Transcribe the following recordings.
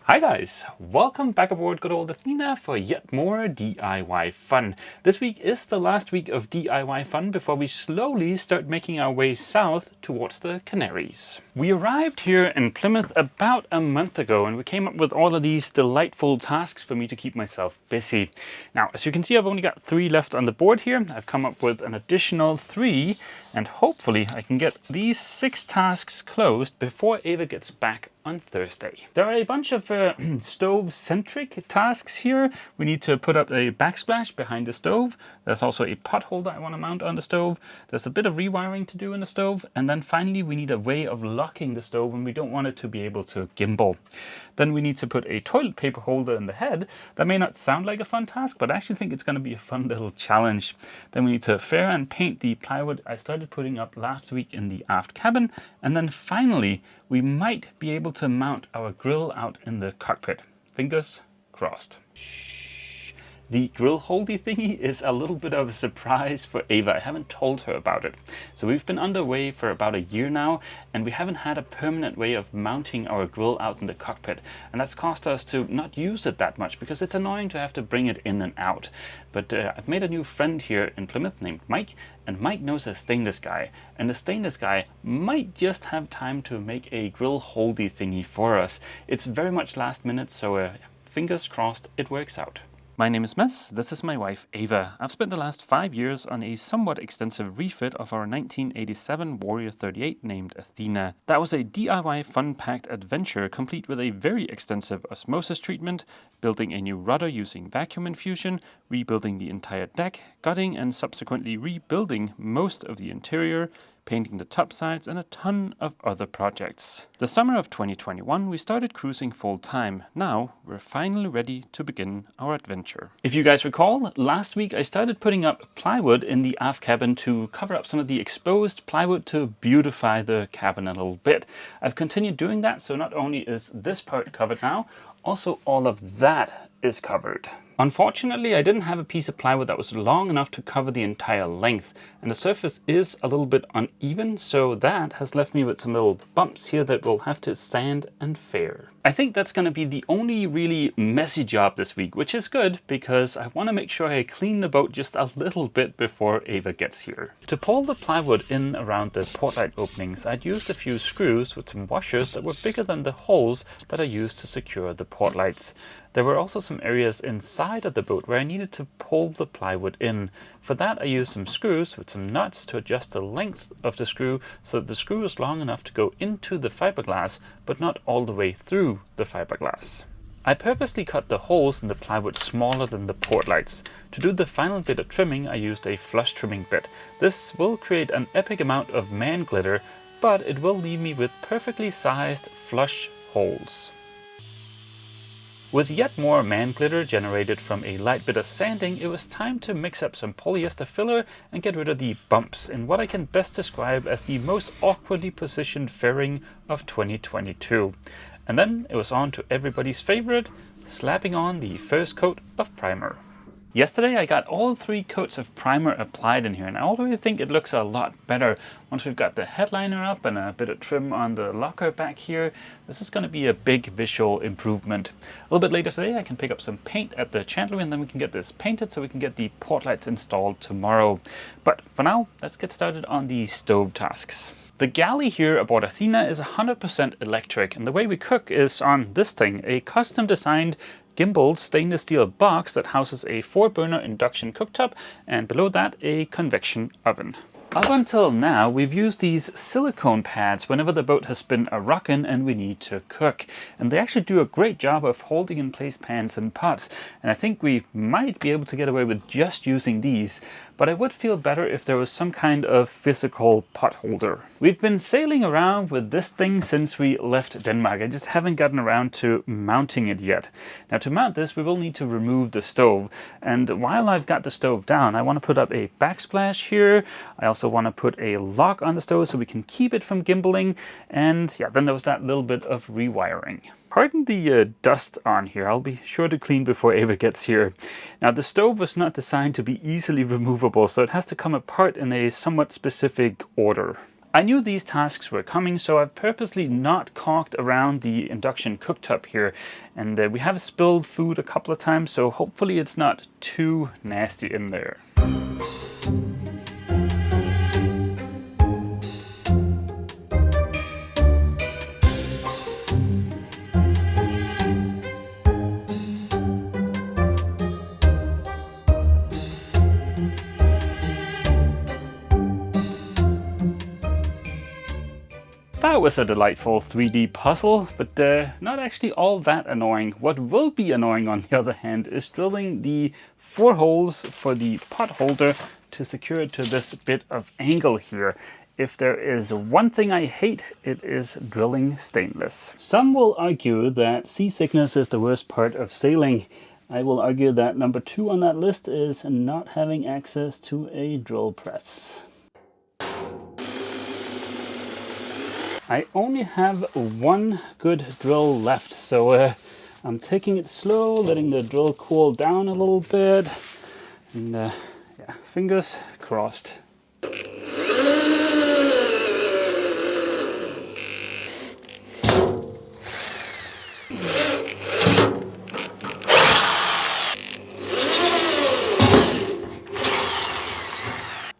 Hi guys, welcome back aboard good old Athena for yet more DIY fun. This week is the last week of DIY fun before we slowly start making our way south towards the Canaries. We arrived here in Plymouth about a month ago and we came up with all of these delightful tasks for me to keep myself busy. Now, as you can see, I've only got 3 left on the board here. I've come up with an additional 3 and hopefully I can get these 6 tasks closed before Ava gets back on Thursday. There are a bunch of stove-centric tasks here. We need to put up a backsplash behind the stove. There's also a pot holder I want to mount on the stove. There's a bit of rewiring to do in the stove. And then finally we need a way of locking the stove when we don't want it to be able to gimbal. Then we need to put a toilet paper holder in the head. That may not sound like a fun task, but I actually think it's going to be a fun little challenge. Then we need to fair and paint the plywood I started putting up last week in the aft cabin. And then finally, we might be able to mount our grill out in the cockpit. Fingers crossed. Shh. The grill holdy thingy is a little bit of a surprise for Ava. I haven't told her about it. So we've been underway for about a year now, and we haven't had a permanent way of mounting our grill out in the cockpit. And that's caused us to not use it that much because it's annoying to have to bring it in and out. But I've made a new friend here in Plymouth named Mike, and Mike knows a stainless guy. And the stainless guy might just have time to make a grill holdy thingy for us. It's very much last minute, so fingers crossed it works out. My name is Mess, this is my wife Ava. I've spent the last 5 years on a somewhat extensive refit of our 1987 Warrior 38 named Athena. That was a DIY fun-packed adventure complete with a very extensive osmosis treatment, building a new rudder using vacuum infusion, rebuilding the entire deck, gutting and subsequently rebuilding most of the interior, painting the top sides, and a ton of other projects. The summer of 2021 we started cruising full time. Now we're finally ready to begin our adventure. If you guys recall, last week I started putting up plywood in the aft cabin to cover up some of the exposed plywood to beautify the cabin a little bit. I've continued doing that, so not only is this part covered now, also all of that is covered. Unfortunately, I didn't have a piece of plywood that was long enough to cover the entire length, and the surface is a little bit uneven, so that has left me with some little bumps here that we'll have to sand and fair. I think that's going to be the only really messy job this week, which is good because I want to make sure I clean the boat just a little bit before Ava gets here. To pull the plywood in around the portlight openings, I'd used a few screws with some washers that were bigger than the holes that I used to secure the portlights. There were also some areas inside of the boat where I needed to pull the plywood in. For that I used some screws with some nuts to adjust the length of the screw so that the screw is long enough to go into the fiberglass but not all the way through the fiberglass. I purposely cut the holes in the plywood smaller than the portlights. To do the final bit of trimming I used a flush trimming bit. This will create an epic amount of man glitter, but it will leave me with perfectly sized flush holes. With yet more man glitter generated from a light bit of sanding, it was time to mix up some polyester filler and get rid of the bumps in what I can best describe as the most awkwardly positioned fairing of 2022. And then it was on to everybody's favorite, slapping on the first coat of primer. Yesterday I got all 3 coats of primer applied in here, and I already think it looks a lot better once we've got the headliner up and a bit of trim on the locker back here. This is going to be a big visual improvement. A little bit later today I can pick up some paint at the chandlery and then we can get this painted so we can get the portlights installed tomorrow. But for now, let's get started on the stove tasks. The galley here aboard Athena is 100% electric, and the way we cook is on this thing, a custom designed gimbal stainless steel box that houses a 4-burner induction cooktop and below that a convection oven. Up until now, we've used these silicone pads whenever the boat has been a-rockin' and we need to cook. And they actually do a great job of holding in place pans and pots. And I think we might be able to get away with just using these. But I would feel better if there was some kind of physical pot holder. We've been sailing around with this thing since we left Denmark. I just haven't gotten around to mounting it yet. Now to mount this, we will need to remove the stove. And while I've got the stove down, I want to put up a backsplash here. I also want to put a lock on the stove so we can keep it from gimbaling. And yeah, then there was that little bit of rewiring. Pardon the dust on here. I'll be sure to clean before Ava gets here. Now the stove was not designed to be easily removable, so it has to come apart in a somewhat specific order. I knew these tasks were coming, so I've purposely not caulked around the induction cooktop here. And we have spilled food a couple of times, so hopefully it's not too nasty in there. That was a delightful 3D puzzle, but not actually all that annoying. What will be annoying, on the other hand, is drilling the 4 holes for the pot holder to secure it to this bit of angle here. If there is one thing I hate, it is drilling stainless. Some will argue that seasickness is the worst part of sailing. I will argue that number 2 on that list is not having access to a drill press. I only have one good drill left, so I'm taking it slow, letting the drill cool down a little bit, and yeah, fingers crossed.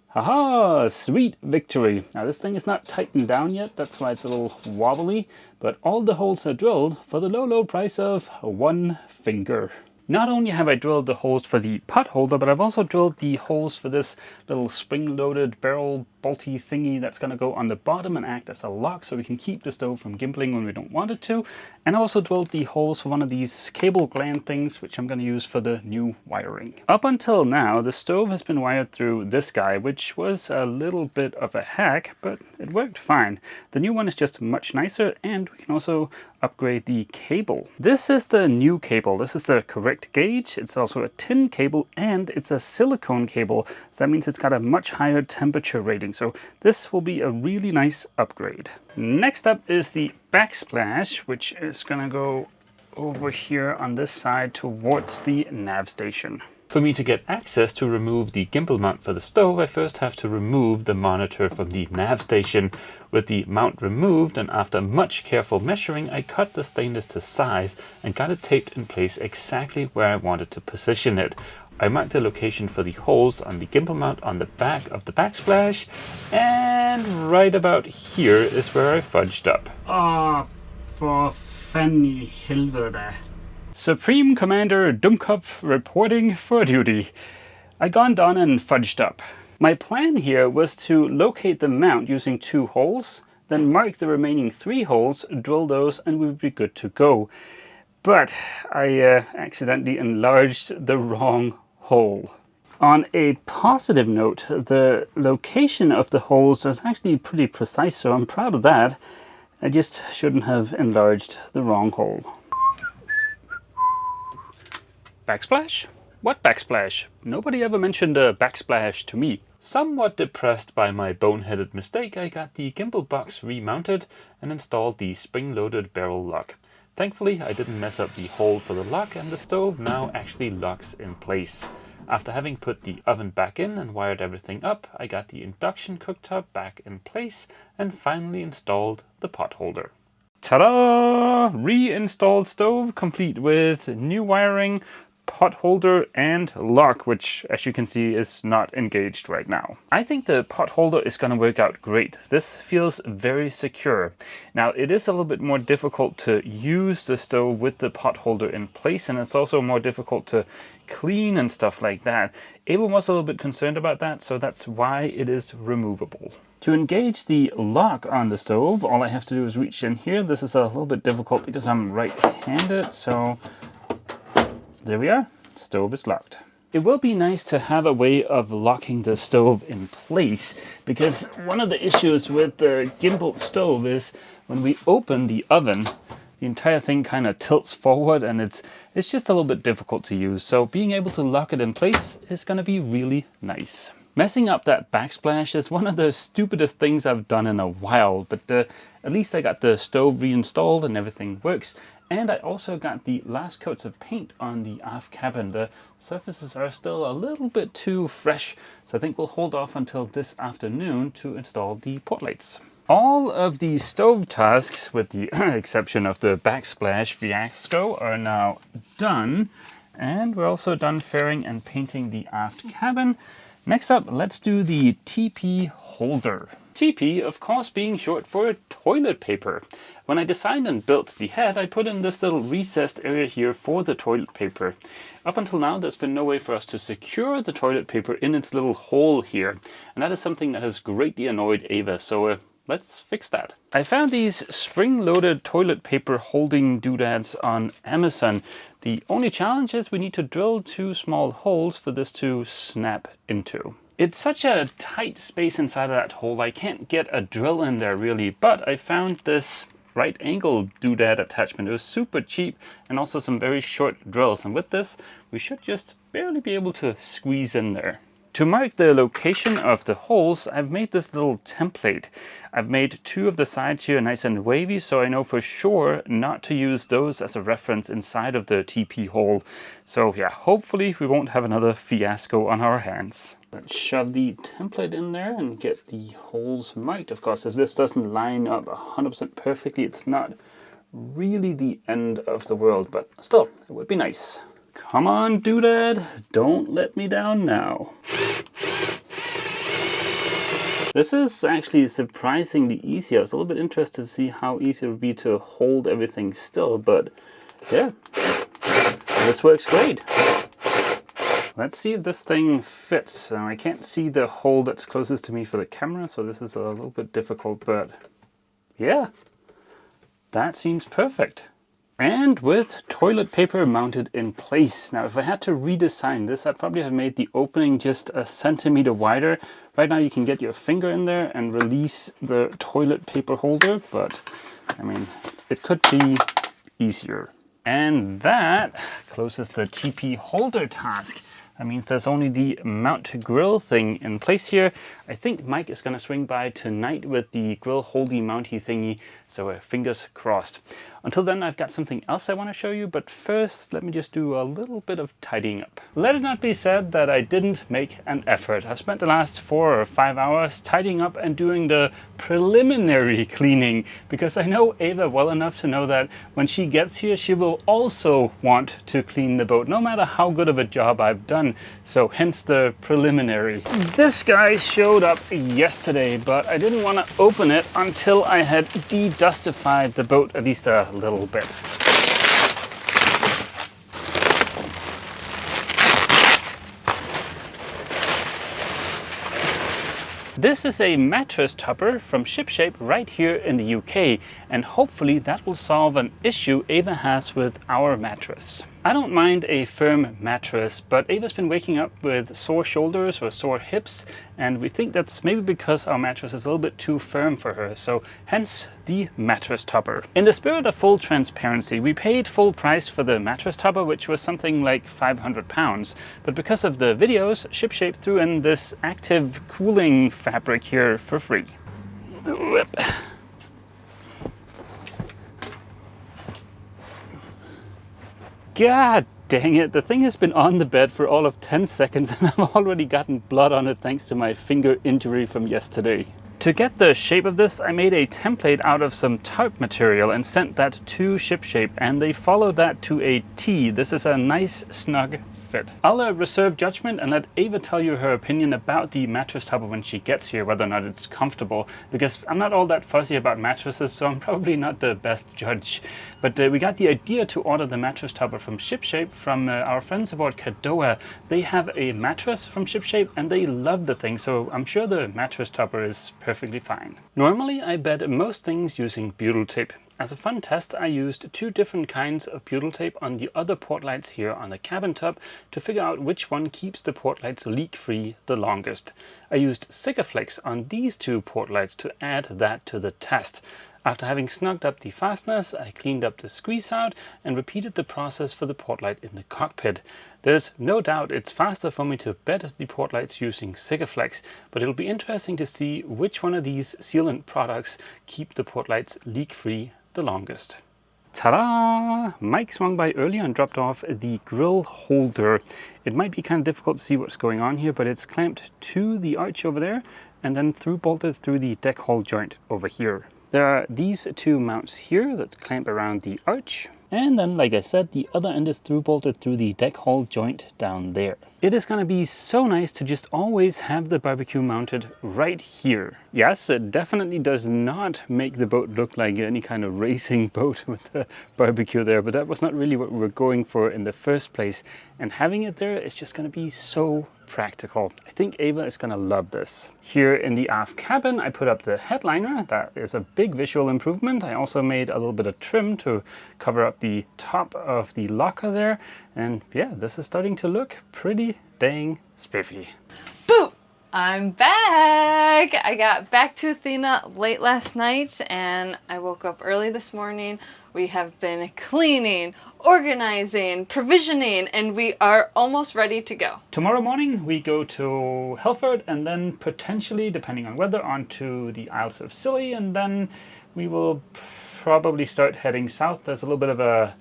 Haha, sweet victory. Now this thing is not tightened down yet, that's why it's a little wobbly, but all the holes are drilled for the low price of 1 finger. Not only have I drilled the holes for the pot holder, but I've also drilled the holes for this little spring-loaded barrel bolty thingy that's going to go on the bottom and act as a lock so we can keep the stove from gimbling when we don't want it to. And I also drilled the holes for one of these cable gland things, which I'm going to use for the new wiring. Up until now, the stove has been wired through this guy, which was a little bit of a hack, but it worked fine. The new one is just much nicer, and we can also upgrade the cable. This is the new cable. This is the correct gauge. It's also a tin cable, and it's a silicone cable. So that means it's got a much higher temperature rating. So this will be a really nice upgrade. Next up is the backsplash, which is gonna go over here on this side towards the nav station. For me to get access to remove the gimbal mount for the stove, I first have to remove the monitor from the nav station. With the mount removed, and after much careful measuring, I cut the stainless to size and got it taped in place exactly where I wanted to position it. I marked the location for the holes on the gimbal mount on the back of the backsplash, and right about here is where I fudged up. Ah, for fanden i helvede. Supreme Commander Dumkopf reporting for duty. I gone down and fudged up. My plan here was to locate the mount using 2 holes, then mark the remaining 3 holes, drill those, and we would be good to go. But I accidentally enlarged the wrong hole. On a positive note, the location of the holes is actually pretty precise, so I'm proud of that. I just shouldn't have enlarged the wrong hole. Backsplash? What backsplash? Nobody ever mentioned a backsplash to me. Somewhat depressed by my boneheaded mistake, I got the gimbal box remounted and installed the spring-loaded barrel lock. Thankfully, I didn't mess up the hole for the lock, and the stove now actually locks in place. After having put the oven back in and wired everything up, I got the induction cooktop back in place and finally installed the pot holder. Ta-da! Reinstalled stove complete with new wiring, pot holder and lock, which as you can see is not engaged right now. I think the pot holder is going to work out great. This feels very secure. Now it is a little bit more difficult to use the stove with the pot holder in place, and it's also more difficult to clean and stuff like that. Ava was a little bit concerned about that, so that's why it is removable. To engage the lock on the stove, all I have to do is reach in here. This is a little bit difficult because I'm right-handed, so there we are, the stove is locked. It will be nice to have a way of locking the stove in place, because one of the issues with the gimbal stove is when we open the oven, the entire thing kind of tilts forward and it's just a little bit difficult to use. So being able to lock it in place is going to be really nice. Messing up that backsplash is one of the stupidest things I've done in a while, but at least I got the stove reinstalled and everything works. And I also got the last coats of paint on the aft cabin. The surfaces are still a little bit too fresh, so I think we'll hold off until this afternoon to install the port lights. All of the stove tasks, with the exception of the backsplash fiasco, are now done. And we're also done fairing and painting the aft cabin. Next up, let's do the TP holder. TP, of course, being short for toilet paper. When I designed and built the head, I put in this little recessed area here for the toilet paper. Up until now, there's been no way for us to secure the toilet paper in its little hole here. And that is something that has greatly annoyed Ava, so let's fix that. I found these spring-loaded toilet paper holding doodads on Amazon. The only challenge is we need to drill 2 small holes for this to snap into. It's such a tight space inside of that hole, I can't get a drill in there really, but I found this right angle doodad attachment. It was super cheap and also some very short drills, and with this we should just barely be able to squeeze in there. To mark the location of the holes, I've made this little template. I've made 2 of the sides here nice and wavy, so I know for sure not to use those as a reference inside of the TP hole. So yeah, hopefully we won't have another fiasco on our hands. Let's shove the template in there and get the holes marked. Of course, if this doesn't line up 100% perfectly, it's not really the end of the world, but still, it would be nice. Come on, doodad, don't let me down now. This is actually surprisingly easy. I was a little bit interested to see how easy it would be to hold everything still, but yeah, this works great. Let's see if this thing fits. I can't see the hole that's closest to me for the camera, so this is a little bit difficult, but yeah, that seems perfect. And with toilet paper mounted in place. Now, if I had to redesign this, I'd probably have made the opening just a centimeter wider. Right now you can get your finger in there and release the toilet paper holder, but I mean, it could be easier. And that closes the TP holder task. That means there's only the mount grill thing in place here. I think Mike is gonna swing by tonight with the grill holdy mounty thingy, so fingers crossed. Until then, I've got something else I want to show you, but first let me just do a little bit of tidying up. Let it not be said that I didn't make an effort. I've spent the last 4 or 5 hours tidying up and doing the preliminary cleaning, because I know Ava well enough to know that when she gets here, she will also want to clean the boat, no matter how good of a job I've done. So hence the preliminary. This guy showed up yesterday, but I didn't want to open it until I had de-dustified the boat at least a little bit. This is a mattress topper from ShipShape right here in the UK, and hopefully that will solve an issue Ava has with our mattress. I don't mind a firm mattress, but Ava's been waking up with sore shoulders or sore hips, and we think that's maybe because our mattress is a little bit too firm for her, so hence the mattress topper. In the spirit of full transparency, we paid full price for the mattress topper, which was something like £500, but because of the videos, ShipShape threw in this active cooling fabric here for free. Whip. God dang it, the thing has been on the bed for all of 10 seconds and I've already gotten blood on it thanks to my finger injury from yesterday. To get the shape of this, I made a template out of some tarp material and sent that to ShipShape, and they followed that to a T. This is a nice snug fit. I'll reserve judgment and let Ava tell you her opinion about the mattress topper when she gets here, whether or not it's comfortable, because I'm not all that fuzzy about mattresses, so I'm probably not the best judge. But we got the idea to order the mattress topper from ShipShape from our friends aboard Kadoa. They have a mattress from ShipShape and they love the thing, so I'm sure the mattress topper is perfectly fine. Normally I bed most things using butyl tape. As a fun test, I used 2 different kinds of butyl tape on the other port lights here on the cabin top to figure out which one keeps the port lights leak-free the longest. I used Sikaflex on these 2 port lights to add that to the test. After having snugged up the fasteners, I cleaned up the squeeze out and repeated the process for the port light in the cockpit. There's no doubt it's faster for me to bed the port lights using Sikaflex, but it'll be interesting to see which one of these sealant products keep the port lights leak-free the longest. Ta-da! Mike swung by earlier and dropped off the grill holder. It might be kind of difficult to see what's going on here, but it's clamped to the arch over there and then bolted through the deck hull joint over here. There are these two mounts here that clamp around the arch. And then, like I said, the other end is bolted through the deck hull joint down there. It is going to be so nice to just always have the barbecue mounted right here. Yes, it definitely does not make the boat look like any kind of racing boat with the barbecue there, but that was not really what we were going for in the first place. And having it there is just going to be so practical. I think Ava is going to love this. Here in the aft cabin, I put up the headliner. That is a big visual improvement. I also made a little bit of trim to cover up the top of the locker there. And yeah, this is starting to look pretty dang spiffy. Boo! I'm back! I got back to Athena late last night and I woke up early this morning. We have been cleaning, organizing, provisioning, and we are almost ready to go. Tomorrow morning we go to Helford and then potentially, depending on weather, on to the Isles of Scilly, and then we will probably start heading south. There's a little bit of a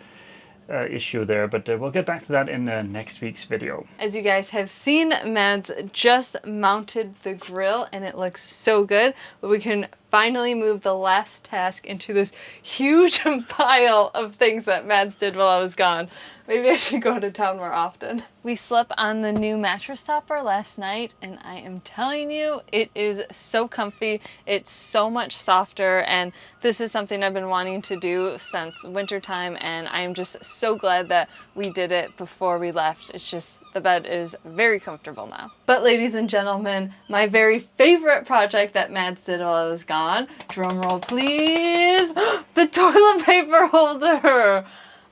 issue there, but we'll get back to that in next week's video. As you guys have seen, Mads just mounted the grill and it looks so good, but we can finally move the last task into this huge pile of things that Mads did while I was gone. Maybe I should go to town more often. We slept on the new mattress topper last night and I am telling you, it is so comfy. It's so much softer, and this is something I've been wanting to do since wintertime, and I am just so glad that we did it before we left. It's just, the bed is very comfortable now. But ladies and gentlemen, my very favorite project that Mads did while I was gone, drum roll please, the toilet paper holder.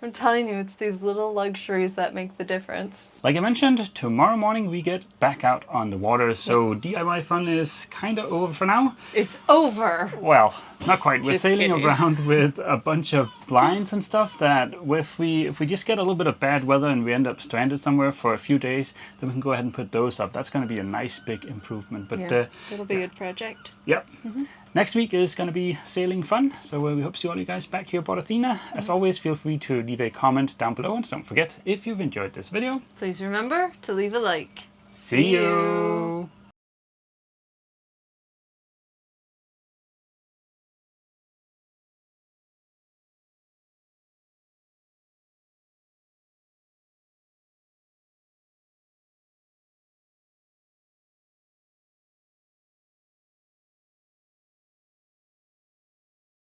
I'm telling you, it's these little luxuries that make the difference. Like I mentioned, tomorrow morning we get back out on the water, so DIY fun is kind of over for now. It's over! Well, not quite. We're sailing kidding. around with a bunch of blinds and stuff that if we just get a little bit of bad weather and we end up stranded somewhere for a few days, then we can go ahead and put those up. That's going to be a nice big improvement. But yeah, it'll be a good project. Yep. Next week is going to be sailing fun, so we hope to see all you guys back here aboard Athena. As always, feel free to leave a comment down below, and don't forget, if you've enjoyed this video, please remember to leave a like. See you!